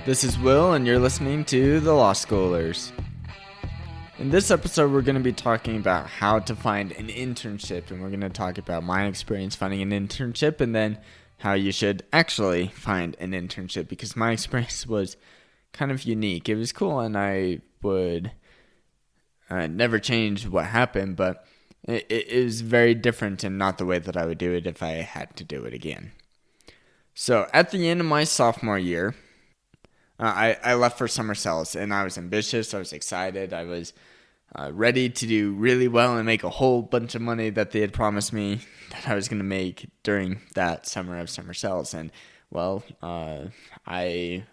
This is Will, and you're listening to The Law Schoolers. In this episode, we're going to be talking about how to find an internship, and we're going to talk about my experience finding an internship, and then how you should actually find an internship, because my experience was kind of unique. It was cool, and I would never change what happened, but it is very different and not the way that I would do it if I had to do it again. So at the end of my sophomore year, I left for summer sales, and I was ambitious, I was excited, I was ready to do really well and make a whole bunch of money that they had promised me that I was going to make during that summer of summer sales. And, well, I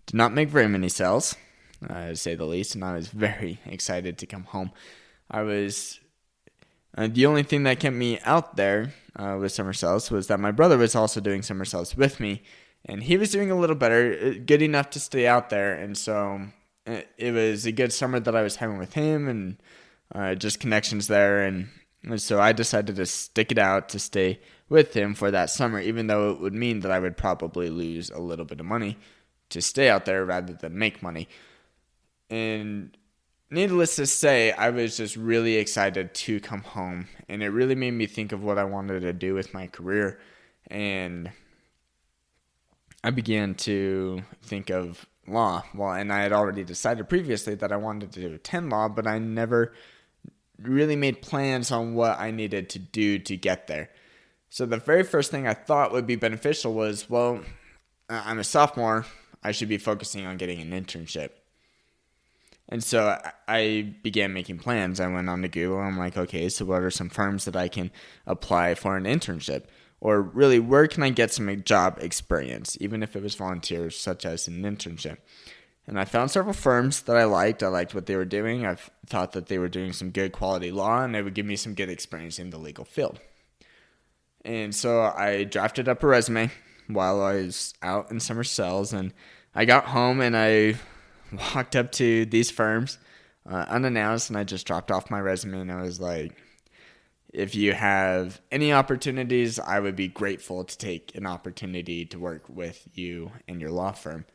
did not make very many sales, to say the least, and I was very excited to come home. I was the only thing that kept me out there with summer sales was that my brother was also doing summer sales with me, and he was doing a little better, good enough to stay out there. And so it was a good summer that I was having with him, and just connections there. And so I decided to stick it out to stay with him for that summer, even though it would mean that I would probably lose a little bit of money to stay out there rather than make money. And needless to say, I was just really excited to come home, and it really made me think of what I wanted to do with my career. And I began to think of law. Well, and I had already decided previously that I wanted to attend law, but I never really made plans on what I needed to do to get there. So the very first thing I thought would be beneficial was, well, I'm a sophomore, I should be focusing on getting an internship. And so I began making plans. I went on to Google. I'm like, okay, so what are some firms that I can apply for an internship? Or really, where can I get some job experience, even if it was volunteer, such as an internship? And I found several firms that I liked. I liked what they were doing. I thought that they were doing some good quality law, and they would give me some good experience in the legal field. And so I drafted up a resume while I was out in summer sales, and I got home, and I walked up to these firms unannounced, and I just dropped off my resume, and I was like, if you have any opportunities, I would be grateful to take an opportunity to work with you and your law firm.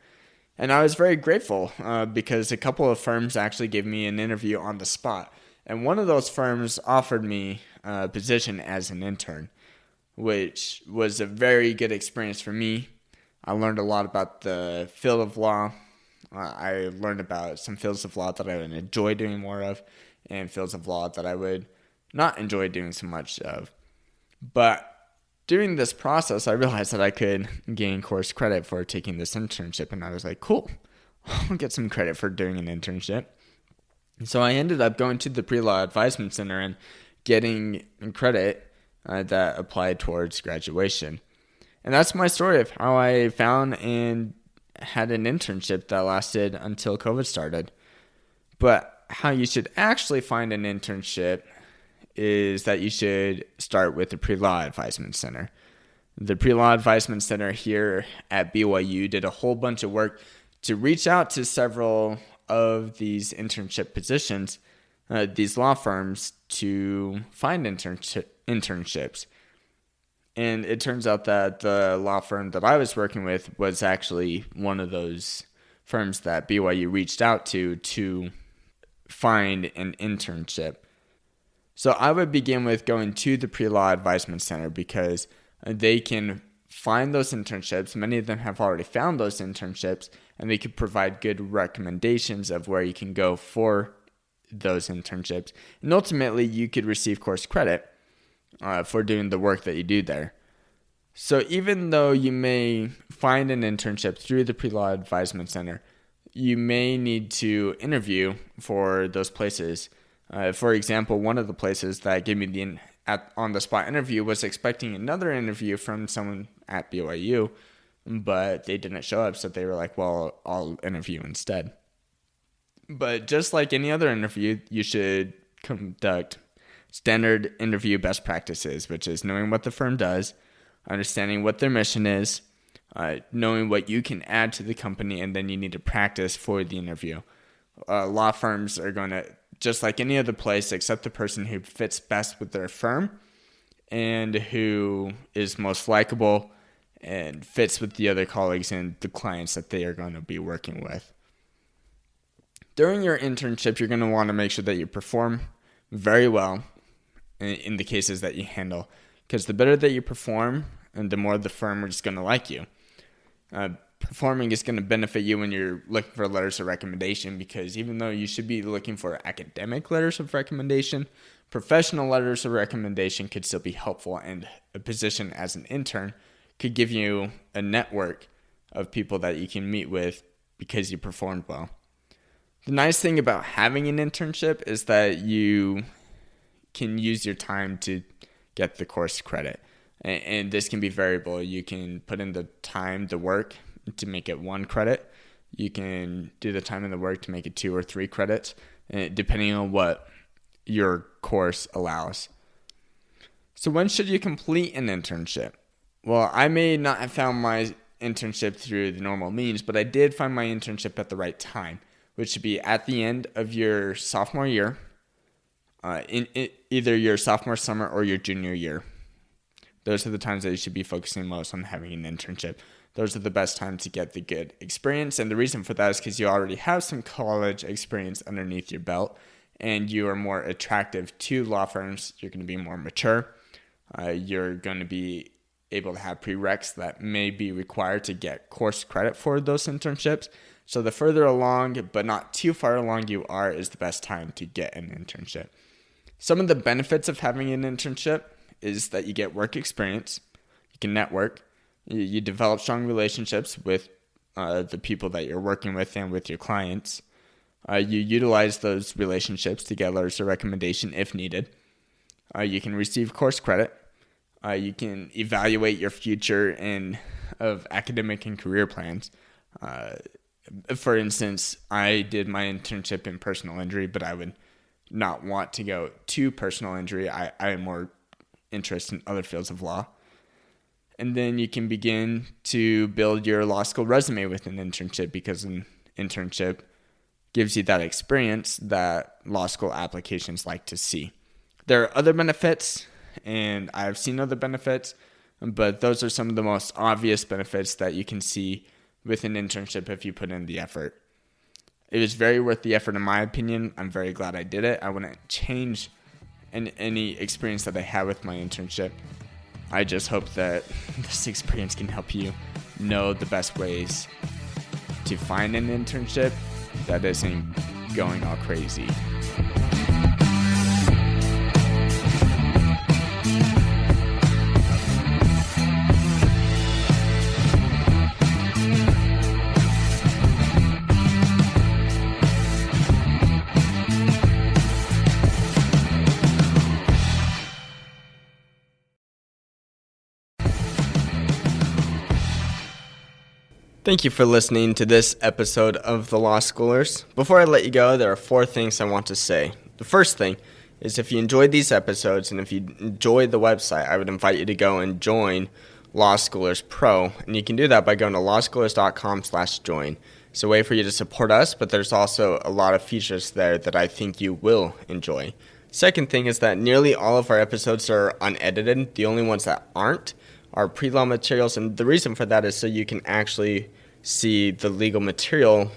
And I was very grateful because a couple of firms actually gave me an interview on the spot. And one of those firms offered me a position as an intern, which was a very good experience for me. I learned a lot about the field of law. I learned about some fields of law that I would enjoy doing more of, and fields of law that I would not enjoy doing so much of. But during this process, I realized that I could gain course credit for taking this internship, and I was like, cool, I'll get some credit for doing an internship. So I ended up going to the Pre-Law Advisement Center and getting credit that applied towards graduation. And that's my story of how I found and had an internship that lasted until COVID started. But how you should actually find an internship is that you should start with the Pre-Law Advisement Center. The Pre-Law Advisement Center here at BYU did a whole bunch of work to reach out to several of these internship positions, these law firms, to find internships. And it turns out that the law firm that I was working with was actually one of those firms that BYU reached out to find an internship. So I would begin with going to the Pre-Law Advisement Center because they can find those internships. Many of them have already found those internships, and they could provide good recommendations of where you can go for those internships. And ultimately, you could receive course credit for doing the work that you do there. So even though you may find an internship through the Pre-Law Advisement Center, you may need to interview for those places. For example, one of the places that gave me the on-the-spot interview was expecting another interview from someone at BYU, but they didn't show up, so they were like, well, I'll interview instead. But just like any other interview, you should conduct standard interview best practices, which is knowing what the firm does, understanding what their mission is, knowing what you can add to the company, and then you need to practice for the interview. Law firms are going to, just like any other place, accept the person who fits best with their firm and who is most likable and fits with the other colleagues and the clients that they are going to be working with. During your internship, you're going to want to make sure that you perform very well in the cases that you handle, because the better that you perform, and the more the firm is going to like you. Performing is going to benefit you when you're looking for letters of recommendation, because even though you should be looking for academic letters of recommendation, professional letters of recommendation could still be helpful, and a position as an intern could give you a network of people that you can meet with because you performed well. The nice thing about having an internship is that you can use your time to get the course credit. And this can be variable. You can put in the time, the work to make it 1 credit. You can do the time and the work to make it 2 or 3 credits, depending on what your course allows. So when should you complete an internship? Well, I may not have found my internship through the normal means, but I did find my internship at the right time, which should be at the end of your sophomore year, in either your sophomore summer or your junior year. Those are the times that you should be focusing most on having an internship. Those are the best times to get the good experience. And the reason for that is because you already have some college experience underneath your belt, and you are more attractive to law firms. You're going to be more mature. You're going to be able to have prereqs that may be required to get course credit for those internships. So the further along, but not too far along you are, is the best time to get an internship. Some of the benefits of having an internship is that you get work experience, you can network, you develop strong relationships with the people that you're working with and with your clients. You utilize those relationships to get letters of recommendation if needed. You can receive course credit. You can evaluate your future of academic and career plans. For instance, I did my internship in personal injury, but I would not want to go to personal injury. I am more interested in other fields of law. And then you can begin to build your law school resume with an internship, because an internship gives you that experience that law school applications like to see. There are other benefits, and I've seen other benefits, but those are some of the most obvious benefits that you can see with an internship if you put in the effort. It was very worth the effort in my opinion. I'm very glad I did it. I wouldn't change any experience that I had with my internship. I just hope that this experience can help you know the best ways to find an internship that isn't going all crazy. Thank you for listening to this episode of The Law Schoolers. Before I let you go, there are 4 things I want to say. The first thing is, if you enjoyed these episodes and if you enjoyed the website, I would invite you to go and join Law Schoolers Pro. And you can do that by going to lawschoolers.com/join. It's a way for you to support us, but there's also a lot of features there that I think you will enjoy. Second thing is that nearly all of our episodes are unedited. The only ones that aren't are pre-law materials, and the reason for that is so you can actually see the legal material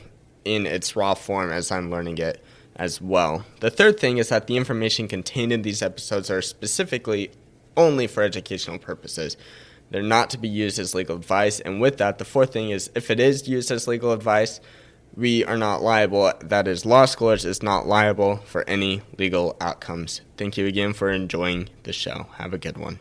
in its raw form as I'm learning it as well. The third thing is that the information contained in these episodes are specifically only for educational purposes. They're not to be used as legal advice, and with that, the fourth thing is, if it is used as legal advice, we are not liable. That is, Law Schoolers is not liable for any legal outcomes. Thank you again for enjoying the show. Have a good one.